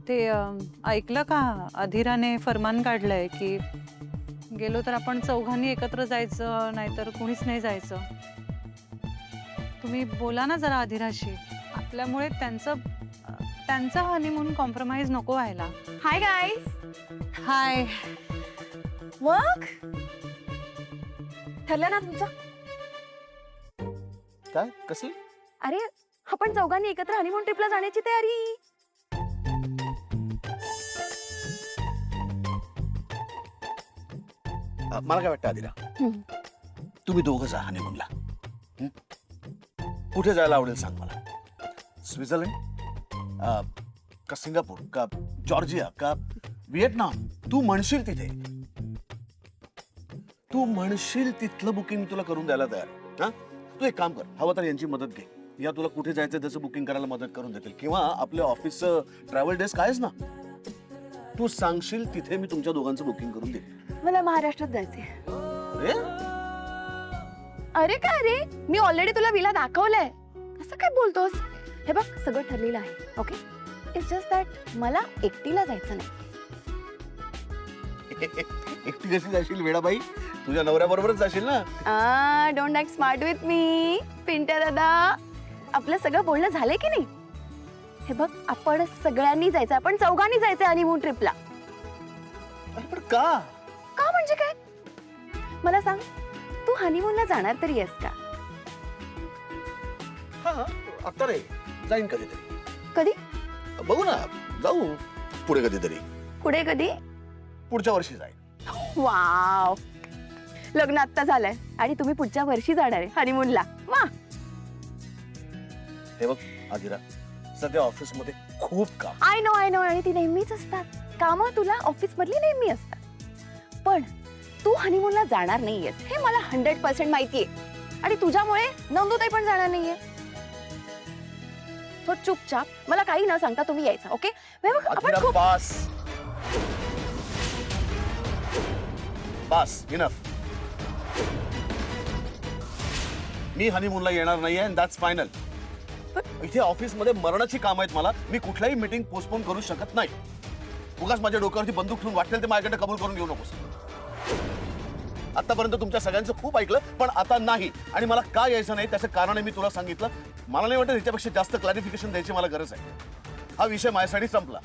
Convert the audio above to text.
ते ऐकलं का? अधीराने फरमान काढलंय की गेलो तर आपण चौघांनी एकत्र जायचं, नाहीतर कुणीच नाही जायचं. तुम्ही बोला ना जरा अधीराशी. आपल्यामुळे त्यांचा हनीमून कॉम्प्रोमाइज नको व्हायला. Hi guys. हाय. मग ठरलं ना तुमचं? काय कसलं? अरे आपण चौघांनी एकत्र हनीमून ट्रिपला जाण्याची तयारी. मला काय वाटतं आदिरा, तुम्ही दोघं जा हनीमूनला. कुठे जायला आवडेल सांग मला. स्वित्झर्लंड का सिंगापूर का जॉर्जिया का व्हिएतनाम? तू म्हणशील तिथे, तू म्हणशील तिथलं बुकिंग तुला करून द्यायला तयार. हा, तू एक काम कर, हवं तर यांची मदत घे. या तुला कुठे जायचं त्याचं बुकिंग करायला मदत करून देतील, किंवा आपल्या ऑफिसचं ट्रॅव्हल डेस्क आहेच ना, तू सांगशील तिथे मी तुमच्या दोघांचं बुकिंग करून देईल. मला महाराष्ट्रात जायचंय. अरे अरे काय रे, मी ऑलरेडी तुला विला दाखवलंय. असं काय बोलतोस? हे बघ सगळं ठरलेलं आहे. ओके, इट्स जस्ट दॅट मला एकटीला जायचं नाही. एकटी कशी जाशील वेडाबाई? तुझ्या नवऱ्याबरोबरच जाशील ना. Don't act smart with me Pintya दादा. आपलं सगळं बोलणं झालंय की नाही? हे बघ, आपण सगळ्यांनी जायचं, आपण चौघांनी जायचं हनीमून ट्रिपला. अरे पण का? का म्हणजे काय? मला सांग, तू हनीमूनला जाणार तरी आहेस का? हा, आता रे जाईन कधीतरी. कधी? बघू ना, जाऊ पुढे कधीतरी. पुढे कधी? पुढच्या वर्षी जाईन. वाव, लग्न आत्ता झालंय आणि तुम्ही पुढच्या वर्षी जाणार आहे हनीमूनला. वा. हे बघ आदिरा, सध्या ऑफिस मध्ये खूप काम. आय नो आणि ती नेहमीच असतात. कामं तुला ऑफिस मधली नेहमी असतात. पण तू हनीमूनला जाणार नाहीयेस हे मला 100% माहितीये. आणि तुझ्यामुळे नंदुताई पण जाणार नाहीये. तो चुपचाप मला काही न सांगता तुम्ही यायचं. ओके? आपण आदिरा, खूप बास बास, इनफ. मी हनीमूनला येणार नाहीये अँड दॅट्स फायनल. इथे ऑफिस मध्ये मरणाची काम आहेत मला. मी कुठल्याही मीटिंग पोस्टपोन करू शकत नाही. उगाच माझ्या डोक्यावरती बंदूक ठेवून वाटेल ते माझ्याकडे कबूल करून घेऊ नकोस. आतापर्यंत तुमच्या सगळ्यांचं खूप ऐकलं, पण आता नाही. आणि मला का यायचं नाही त्याचं कारण मी तुला सांगितलं. मला नाही वाटत याच्यापेक्षा जास्त क्लॅरिफिकेशन द्यायची मला गरज आहे. हा विषय माझ्यासाठी संपला.